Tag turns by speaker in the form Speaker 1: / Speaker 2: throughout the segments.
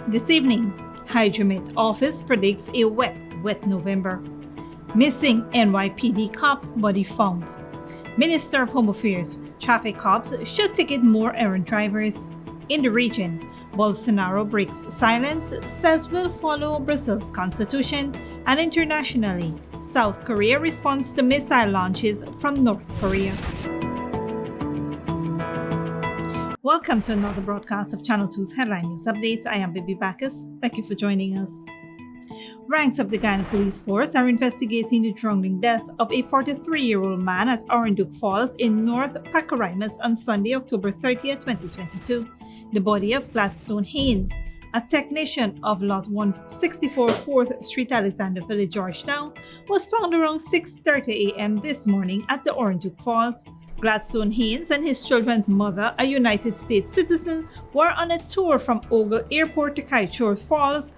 Speaker 1: This evening, Hydromet office predicts a wet November. Missing NYPD cop body found. Minister of Home Affairs, traffic cops should ticket more errant drivers. In the region, Bolsonaro breaks silence, says will follow Brazil's constitution, and internationally, South Korea responds to missile launches from North Korea. Welcome to another broadcast of Channel 2's Headline News Updates. I am Bibi Bacchus. Thank you for joining us. Ranks of the Ghana Police Force are investigating the drowning death of a 43-year-old man at Oranduke Falls in North Pacaramas on Sunday, October 30th, 2022. The body of Gladstone Haynes, a technician of Lot 164 4th Street, Alexander Village, Georgetown, was found around 6:30 a.m. this morning at the Oranduke Falls. Gladstone Haynes and his children's mother, a United States citizen, were on a tour from Ogle Airport to Kaichor Falls,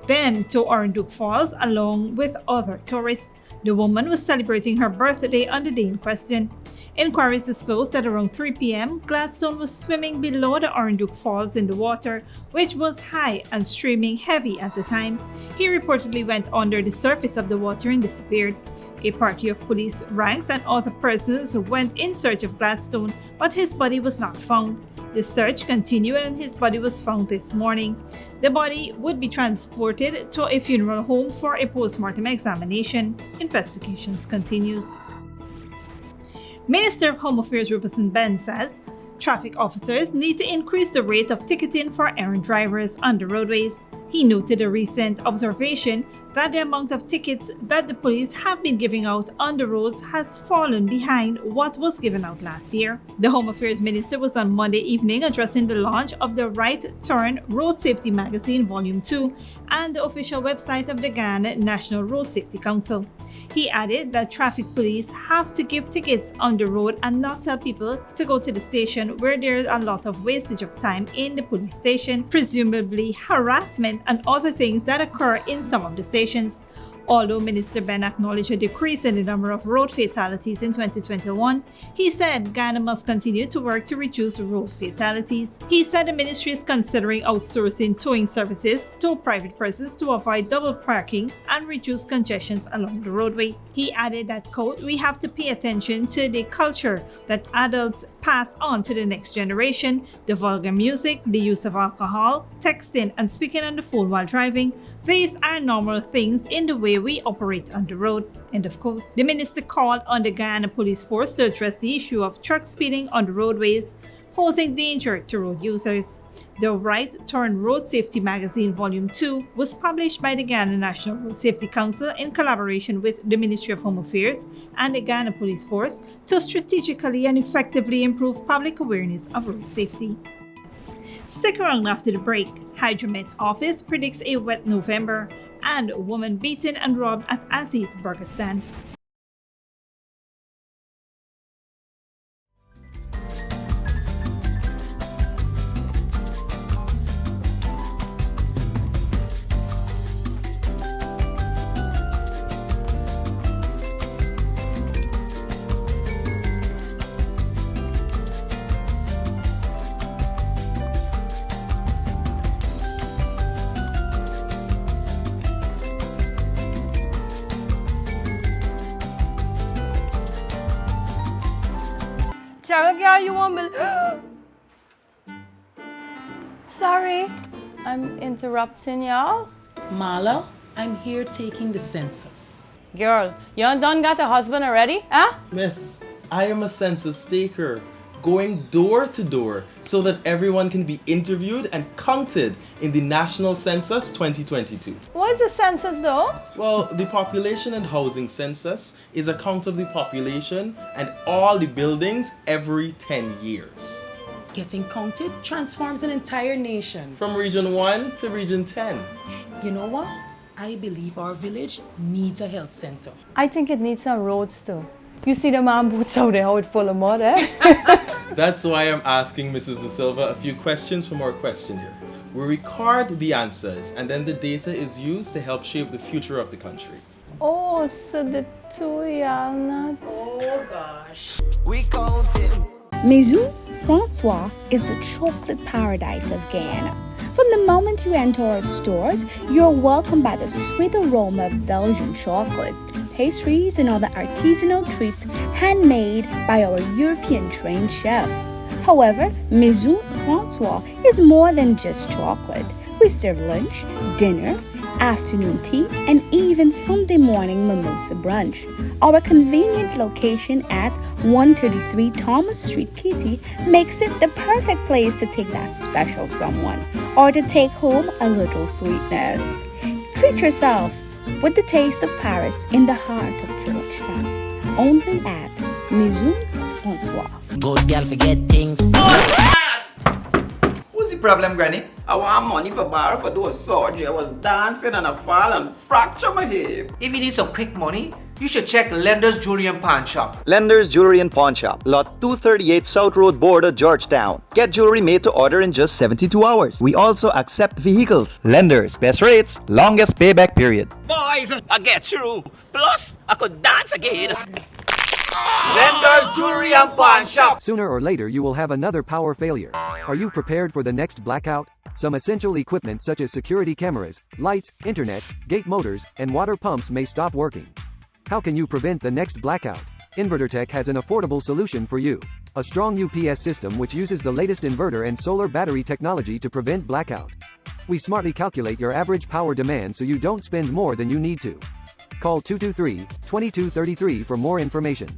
Speaker 1: then to Oranduke Falls, along with other tourists. The woman was celebrating her birthday on the day in question. Inquiries disclosed that around 3 p.m., Gladstone was swimming below the Oranduke Falls in the water, which was high and streaming heavy at the time. He reportedly went under the surface of the water and disappeared. A party of police ranks and other persons went in search of Gladstone, but his body was not found. The search continued and his body was found this morning. The body would be transported to a funeral home for a post-mortem examination. Investigations continues. Minister of Home Affairs Rupert Ben says traffic officers need to increase the rate of ticketing for errant drivers on the roadways. He noted a recent observation that the amount of tickets that the police have been giving out on the roads has fallen behind what was given out last year. The Home Affairs Minister was on Monday evening addressing the launch of the Right Turn Road Safety Magazine Volume 2 and the official website of the Ghana National Road Safety Council. He added that traffic police have to give tickets on the road and not tell people to go to the station where there's a lot of wastage of time in the police station, presumably harassment and other things that occur in some of the stations. Although Minister Ben acknowledged a decrease in the number of road fatalities in 2021, he said Ghana must continue to work to reduce road fatalities. He said the ministry is considering outsourcing towing services to private persons to avoid double parking and reduce congestions along the roadway. He added that, quote, "We have to pay attention to the culture that adults pass on to the next generation, the vulgar music, the use of alcohol, texting and speaking on the phone while driving. These are normal things in the way we operate on the road," end of quote. The minister called on the Guyana Police Force to address the issue of truck speeding on the roadways, posing danger to road users. The Right Turn Road Safety Magazine Volume 2 was published by the Ghana National Road Safety Council in collaboration with the Ministry of Home Affairs and the Ghana Police Force to strategically and effectively improve public awareness of road safety. Stick around after the break. Hydromet office predicts a wet November, and a woman beaten and robbed at Aziz Burger Stand.
Speaker 2: Girl, you want me? Sorry, I'm interrupting y'all.
Speaker 3: Marla, I'm here taking the census.
Speaker 2: Girl, you done got a husband already, huh?
Speaker 4: Miss, I am a census taker, going door to door so that everyone can be interviewed and counted in the National Census 2022.
Speaker 2: What is the census though?
Speaker 4: Well, the Population and Housing Census is a count of the population and all the buildings every 10 years.
Speaker 3: Getting counted transforms an entire nation.
Speaker 4: From Region 1 to Region 10.
Speaker 3: You know what? I believe our village needs a health center.
Speaker 2: I think it needs some roads too. You see the man boots out there, how it's full of mud, eh?
Speaker 4: That's why I'm asking Mrs. Da Silva a few questions from our questionnaire. We record the answers and then the data is used to help shape the future of the country.
Speaker 2: Oh, so the two y'all not...
Speaker 3: Oh gosh.
Speaker 5: We counting.
Speaker 6: Maison Francois is the chocolate paradise of Guyana.
Speaker 5: From the moment you enter our stores, you're welcomed by the sweet aroma of Belgian chocolate, pastries, and other artisanal treats handmade by our European-trained chef. However, Maison Francois is more than just chocolate. We serve lunch, dinner, afternoon tea, and even Sunday morning mimosa brunch. Our convenient location at 133 Thomas Street, Katy, makes it the perfect place to take that special someone or to take home a little sweetness. Treat yourself with the taste of Paris in the heart of Georgetown. Only at Maison Francois.
Speaker 6: Good girl forget things.
Speaker 7: What's the problem, Granny?
Speaker 8: I want money for borrow for those surgery. I was dancing and I fall and fracture my hip.
Speaker 7: If you need some quick money, you should check Lender's Jewelry and Pawn Shop.
Speaker 9: Lender's Jewelry and Pawn Shop, Lot 238 South Road, Border, Georgetown. Get jewelry made to order in just 72 hours. We also accept vehicles. Lender's, best rates, longest payback period.
Speaker 8: Boys, I get through. Plus, I could dance again.
Speaker 7: Lender's Jewelry and Pawn Shop.
Speaker 10: Sooner or later you will have another power failure. Are you prepared for the next blackout? Some essential equipment such as security cameras, lights, internet, gate motors, and water pumps may stop working. How can you prevent the next blackout? InverterTech has an affordable solution for you. A strong UPS system which uses the latest inverter and solar battery technology to prevent blackout. We smartly calculate your average power demand so you don't spend more than you need to. Call 223-2233 for more information.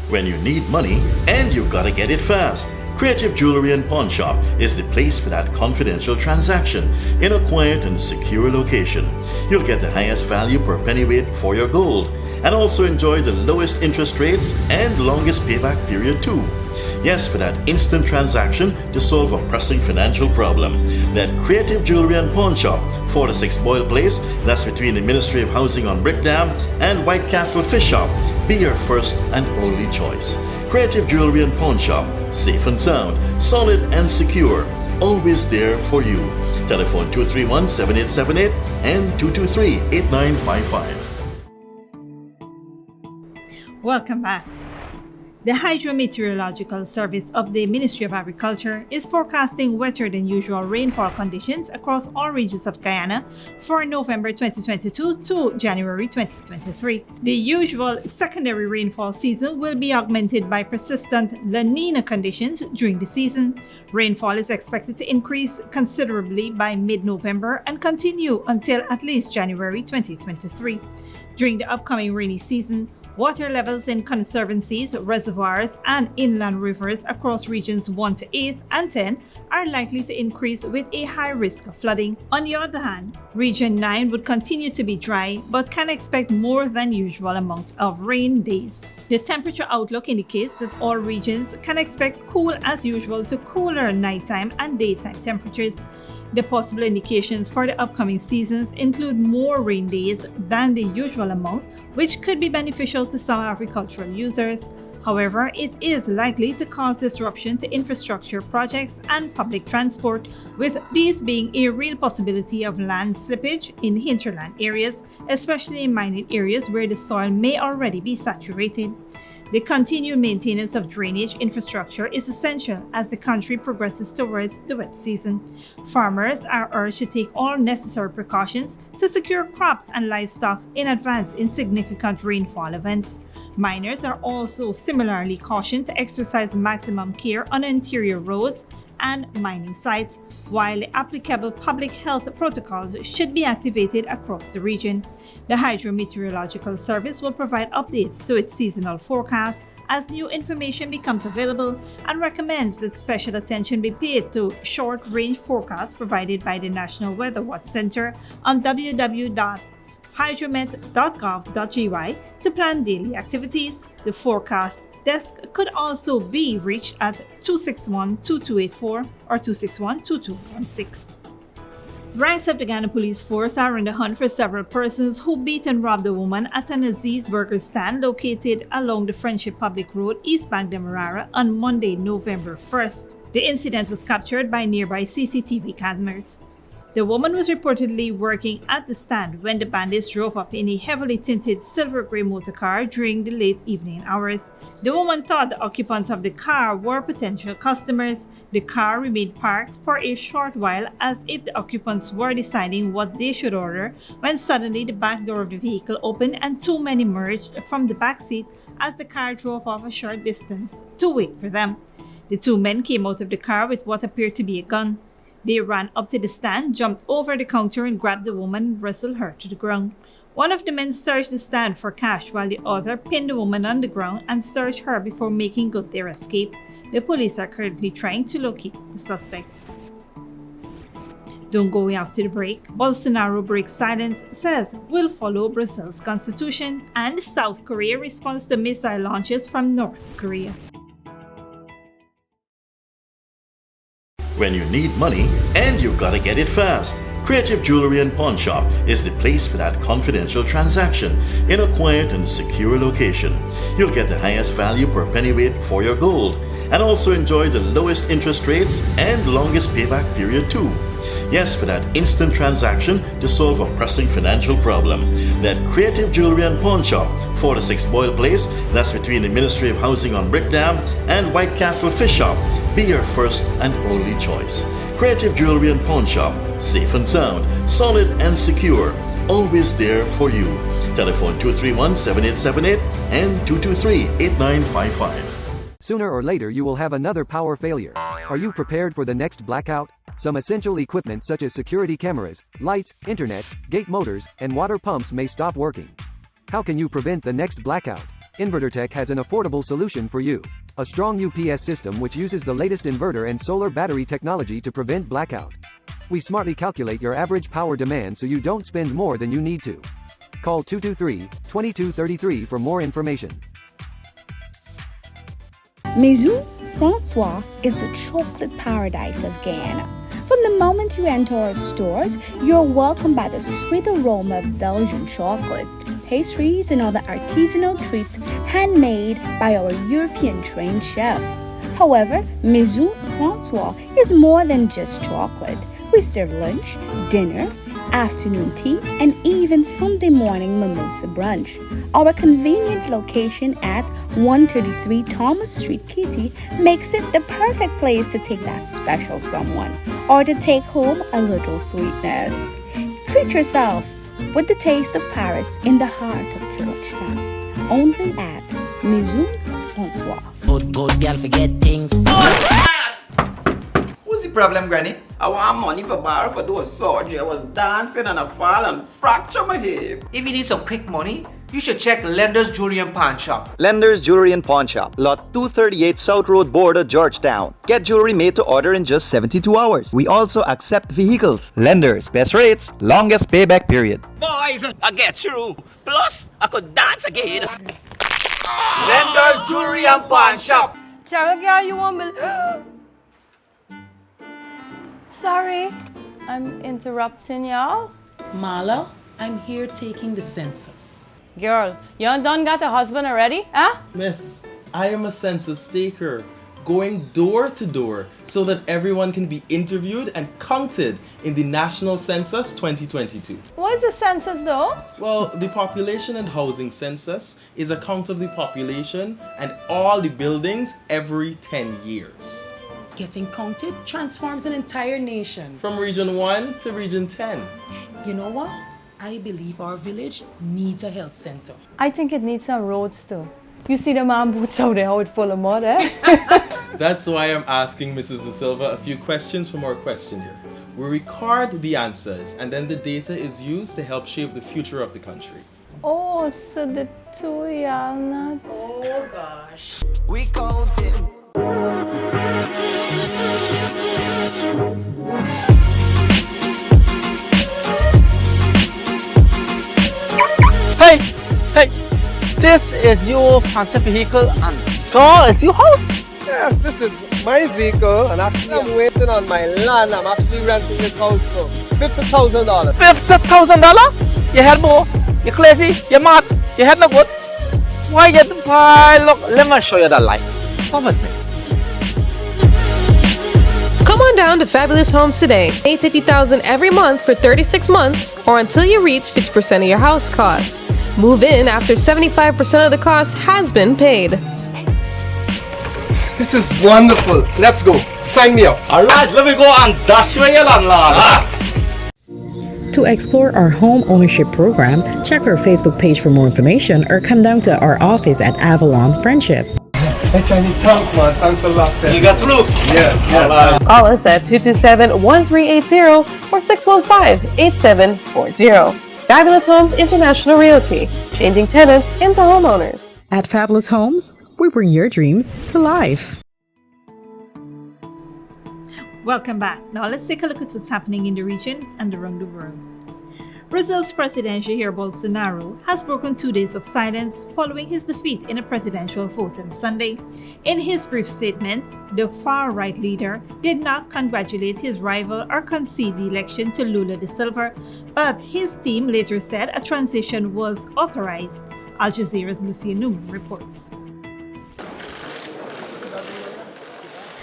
Speaker 11: When you need money and you gotta get it fast, Creative Jewelry and Pawn Shop is the place for that confidential transaction in a quiet and secure location. You'll get the highest value per pennyweight for your gold and also enjoy the lowest interest rates and longest payback period too. Yes, for that instant transaction to solve a pressing financial problem. That Creative Jewelry and Pawn Shop, 46 Boyle Place, that's between the Ministry of Housing on Brickdam and White Castle Fish Shop. Be your first and only choice. Creative Jewelry and Pawn Shop, safe and sound, solid and secure, always there for you. Telephone 231-7878 and 223-8955.
Speaker 1: Welcome back. The Hydrometeorological Service of the Ministry of Agriculture is forecasting wetter than usual rainfall conditions across all regions of Guyana for November 2022 to January 2023. The usual secondary rainfall season will be augmented by persistent La Nina conditions during the season. Rainfall is expected to increase considerably by mid-November and continue until at least January 2023. During the upcoming rainy season, water levels in conservancies, reservoirs, and inland rivers across regions 1 to 8 and 10 are likely to increase with a high risk of flooding. On the other hand, Region 9 would continue to be dry but can expect more than usual amount of rain days. The temperature outlook indicates that all regions can expect cool as usual to cooler nighttime and daytime temperatures. The possible indications for the upcoming seasons include more rain days than the usual amount, which could be beneficial to some agricultural users. However, it is likely to cause disruption to infrastructure projects and public transport, with these being a real possibility of land slippage in hinterland areas, especially in mining areas where the soil may already be saturated. The continued maintenance of drainage infrastructure is essential as the country progresses towards the wet season. Farmers are urged to take all necessary precautions to secure crops and livestock in advance in significant rainfall events. Miners are also similarly cautioned to exercise maximum care on interior roads and mining sites, while the applicable public health protocols should be activated across the region. The Hydrometeorological Service will provide updates to its seasonal forecast as new information becomes available and recommends that special attention be paid to short-range forecasts provided by the National Weather Watch Center on www.hydromet.gov.gy to plan daily activities. The forecast desk could also be reached at 261-2284 or 261-2216. Ranks of the Ghana Police Force are on the hunt for several persons who beat and robbed a woman at an Aziz Burger stand located along the Friendship Public Road, East Bank Demerara on Monday, November 1st. The incident was captured by nearby CCTV cameras. The woman was reportedly working at the stand when the bandits drove up in a heavily tinted silver grey motor car during the late evening hours. The woman thought the occupants of the car were potential customers. The car remained parked for a short while as if the occupants were deciding what they should order, when suddenly the back door of the vehicle opened and two men emerged from the back seat as the car drove off a short distance to wait for them. The two men came out of the car with what appeared to be a gun. They ran up to the stand, jumped over the counter and grabbed the woman and wrestled her to the ground. One of the men searched the stand for cash while the other pinned the woman on the ground and searched her before making good their escape. The police are currently trying to locate the suspects. Don't go away after the break. Bolsonaro breaks silence, says we'll follow Brazil's constitution, and South Korea responds to missile launches from North Korea.
Speaker 11: When you need money and you gotta get it fast, Creative Jewelry and Pawn Shop is the place for that confidential transaction in a quiet and secure location. You'll get the highest value per pennyweight for your gold and also enjoy the lowest interest rates and longest payback period too. Yes, for that instant transaction to solve a pressing financial problem. That Creative Jewelry and Pawn Shop, 46 Boyle Place, that's between the Ministry of Housing on Brick Dam and White Castle Fish Shop. Be your first and only choice. Creative Jewelry and Pawn Shop, safe and sound, solid and secure, always there for you. Telephone 231-7878 and 223-8955.
Speaker 10: Sooner or later you will have another power failure. Are you prepared for the next blackout? Some essential equipment such as security cameras, lights, internet, gate motors, and water pumps may stop working. How can you prevent the next blackout? InverterTech has an affordable solution for you. A strong UPS system which uses the latest inverter and solar battery technology to prevent blackout. We smartly calculate your average power demand so you don't spend more than you need to. Call 223-2233 for more information.
Speaker 5: Maison Francois is the chocolate paradise of Guyana. From the moment you enter our stores, you're welcomed by the sweet aroma of Belgian chocolate, pastries, and other artisanal treats handmade by our European-trained chef. However, Maison Francois is more than just chocolate. We serve lunch, dinner, afternoon tea, and even Sunday morning mimosa brunch. Our convenient location at 133 Thomas Street, Kitty, makes it the perfect place to take that special someone or to take home a little sweetness. Treat yourself with the taste of Paris in the heart of Georgetown. Only at Maison Francois.
Speaker 6: Good girl forget things.
Speaker 8: What's the problem, Granny? I want money for borrow for those surgery. I was dancing and I fall and fracture my hip.
Speaker 7: If you need some quick money, you should check Lender's Jewelry and Pawn Shop.
Speaker 9: Lender's Jewelry and Pawn Shop, Lot 238 South Road Border, Georgetown. Get jewelry made to order in just 72 hours. We also accept vehicles. Lenders, best rates, longest payback period.
Speaker 8: Boys, I get through. Plus, I could dance again.
Speaker 7: Lender's Jewelry and Pawn Shop.
Speaker 2: Cheryl, girl, you want me? Sorry, I'm interrupting y'all.
Speaker 3: Marla, I'm here taking the census.
Speaker 2: Girl, you done got a husband already, huh?
Speaker 4: Miss, I am a census taker, going door to door so that everyone can be interviewed and counted in the National Census 2022.
Speaker 2: What is the census though?
Speaker 4: Well, the Population and Housing Census is a count of the population and all the buildings every 10 years.
Speaker 3: Getting counted transforms an entire nation.
Speaker 4: From Region 1 to Region 10.
Speaker 3: You know what? I believe our village needs a health center.
Speaker 2: I think it needs some roads too. You see the man boots out there, how it's full of mud, eh?
Speaker 4: That's why I'm asking Mrs. De Silva a few questions from our questionnaire. We record the answers and then the data is used to help shape the future of the country.
Speaker 2: Oh, so the two y'all not...
Speaker 3: Oh gosh.
Speaker 8: We counting.
Speaker 12: Hey, this is your fancy vehicle and that is your house?
Speaker 13: Yes, this is my vehicle and actually I'm waiting on my land. I'm actually renting this house for $50,000.
Speaker 12: $50,000? You head more? You crazy? You mad? You head not good? Why you buy? Look, let me show you that light. Come with me.
Speaker 14: Come Come on down to Fabulous Homes today. Pay $50,000 every month for 36 months or until you reach 50% of your house costs. Move in after 75% of the cost has been paid.
Speaker 13: This is wonderful. Let's go. Sign me up.
Speaker 12: All right, let me go and dash away your landlord.
Speaker 15: To explore our home ownership program, check our Facebook page for more information or come down to our office at Avalon Friendship.
Speaker 13: Hey, Chinese, thanks, man. Thanks a lot.
Speaker 12: You got through?
Speaker 13: Yes.
Speaker 14: Call us at 227-1380 or 615-8740. Fabulous Homes International Realty, changing tenants into homeowners.
Speaker 15: At Fabulous Homes, we bring your dreams to life.
Speaker 1: Welcome back. Now let's take a look at what's happening in the region and around the world. Brazil's president Jair Bolsonaro has broken 2 days of silence following his defeat in a presidential vote on Sunday. In his brief statement, the far-right leader did not congratulate his rival or concede the election to Lula da Silva, but his team later said a transition was authorized. Al Jazeera's Lucia Newman reports.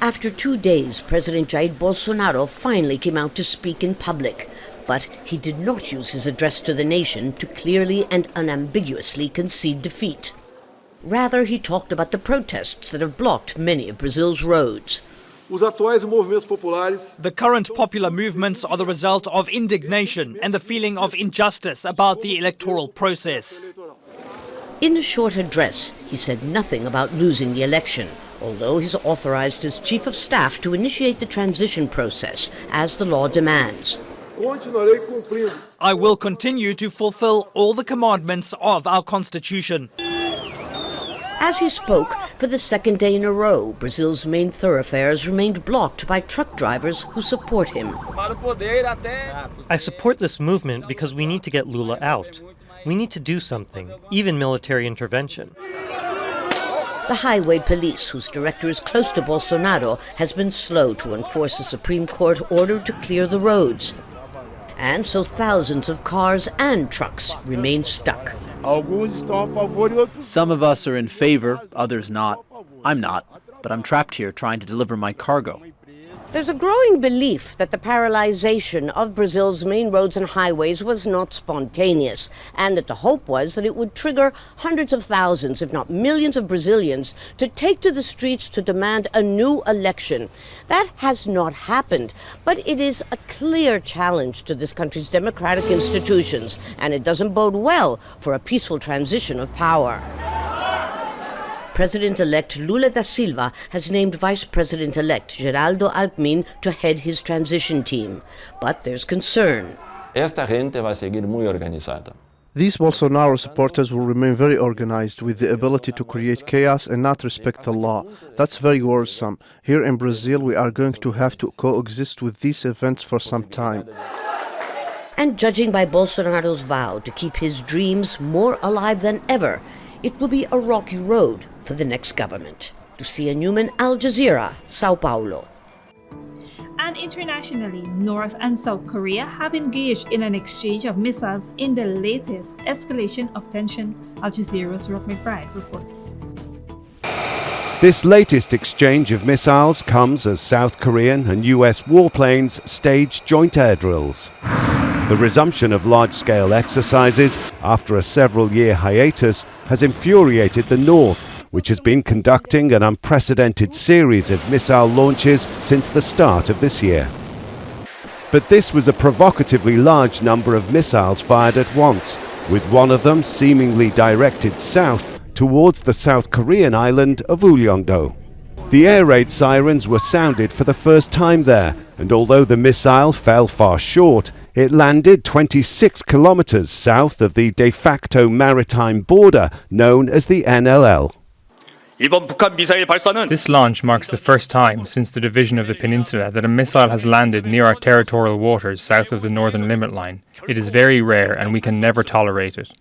Speaker 16: After 2 days, President Jair Bolsonaro finally came out to speak in public. But he did not use his address to the nation to clearly and unambiguously concede defeat. Rather, he talked about the protests that have blocked many of Brazil's roads.
Speaker 17: The current popular movements are the result of indignation and the feeling of injustice about the electoral process.
Speaker 16: In a short address, he said nothing about losing the election, although he's authorized his chief of staff to initiate the transition process, as the law demands.
Speaker 17: I will continue to fulfill all the commandments of our constitution.
Speaker 16: As he spoke, for the second day in a row, Brazil's main thoroughfares remained blocked by truck drivers who support him.
Speaker 18: I support this movement because we need to get Lula out. We need to do something, even military intervention.
Speaker 16: The highway police, whose director is close to Bolsonaro, has been slow to enforce a Supreme Court order to clear the roads. And so thousands of cars and trucks remain stuck.
Speaker 19: Some of us are in favor, others not. I'm not, but I'm trapped here trying to deliver my cargo.
Speaker 16: There's a growing belief that the paralyzation of Brazil's main roads and highways was not spontaneous, and that the hope was that it would trigger hundreds of thousands, if not millions of Brazilians to take to the streets to demand a new election. That has not happened, but it is a clear challenge to this country's democratic institutions, and it doesn't bode well for a peaceful transition of power. President-elect Lula da Silva has named Vice President-elect Geraldo Alckmin to head his transition team. But there's concern.
Speaker 20: Esta gente vai seguir muy organizada.
Speaker 21: These Bolsonaro supporters will remain very organized, with the ability to create chaos and not respect the law. That's very worrisome. Here in Brazil, we are going to have to coexist with these events for some time.
Speaker 16: And judging by Bolsonaro's vow to keep his dreams more alive than ever, it will be a rocky road for the next government. Lucia Newman, Al Jazeera, Sao Paulo.
Speaker 1: And internationally, North and South Korea have engaged in an exchange of missiles in the latest escalation of tension. Al Jazeera's Rob McBride reports.
Speaker 22: This latest exchange of missiles comes as South Korean and US warplanes stage joint air drills. The resumption of large-scale exercises after a several-year hiatus has infuriated the North, which has been conducting an unprecedented series of missile launches since the start of this year. But this was a provocatively large number of missiles fired at once, with one of them seemingly directed south towards the South Korean island of Uleongdo. The air raid sirens were sounded for the first time there, and although the missile fell far short, it landed 26 kilometers south of the de facto maritime border known as the NLL.
Speaker 23: This launch marks the first time since the division of the peninsula that a missile has landed near our territorial waters south of the northern limit line. It is very rare and we can never tolerate it.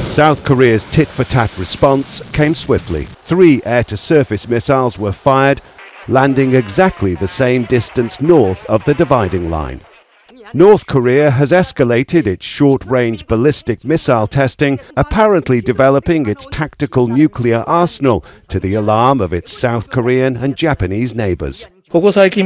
Speaker 22: South Korea's tit-for-tat response came swiftly. 3 air-to-surface missiles were fired, landing exactly the same distance north of the dividing line. North Korea has escalated its short-range ballistic missile testing, apparently developing its tactical nuclear arsenal to the alarm of its South Korean and Japanese neighbors.
Speaker 5: Recently,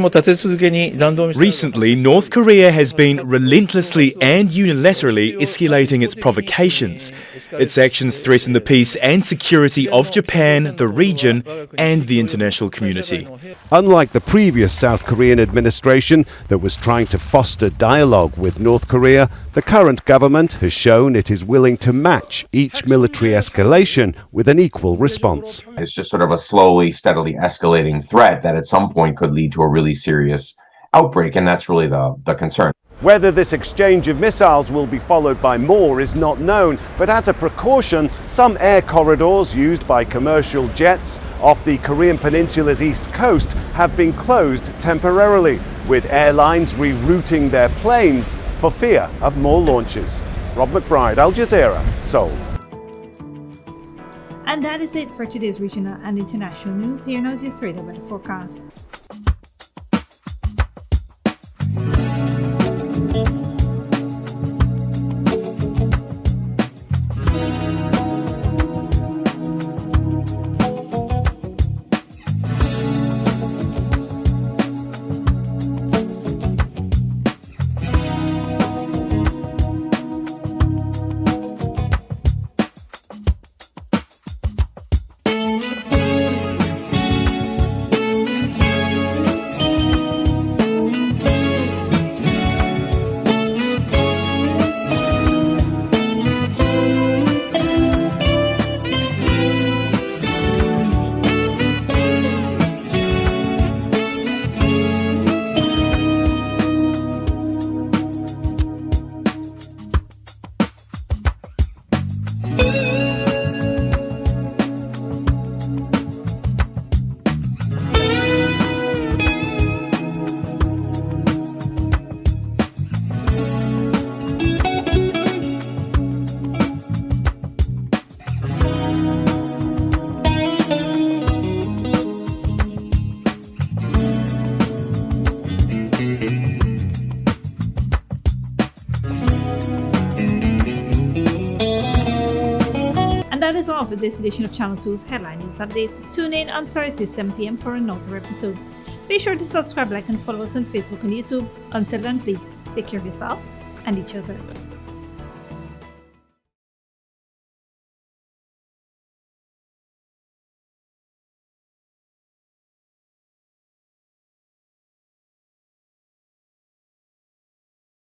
Speaker 5: North Korea has been relentlessly and unilaterally escalating its provocations. Its actions threaten the peace and security of Japan, the region, and the international community.
Speaker 22: Unlike the previous South Korean administration that was trying to foster dialogue with North Korea, the current government has shown it is willing to match each military escalation with an equal response.
Speaker 10: It's just sort of a slowly, steadily escalating threat that at some point could lead to a really serious outbreak, and that's really the concern.
Speaker 22: Whether this exchange of missiles will be followed by more is not known, but as a precaution, some air corridors used by commercial jets off the Korean Peninsula's east coast have been closed temporarily, with airlines rerouting their planes for fear of more launches. Rob McBride, Al Jazeera, Seoul.
Speaker 1: And that is it for today's regional and international news. Here now is your 3-day weather forecast. That is all for this edition of Channel 2's Headline News Updates. Tune in on Thursday, 7 p.m. for another episode. Be sure to subscribe, like, and follow us on Facebook and YouTube. Until then, please take care of yourself and each other.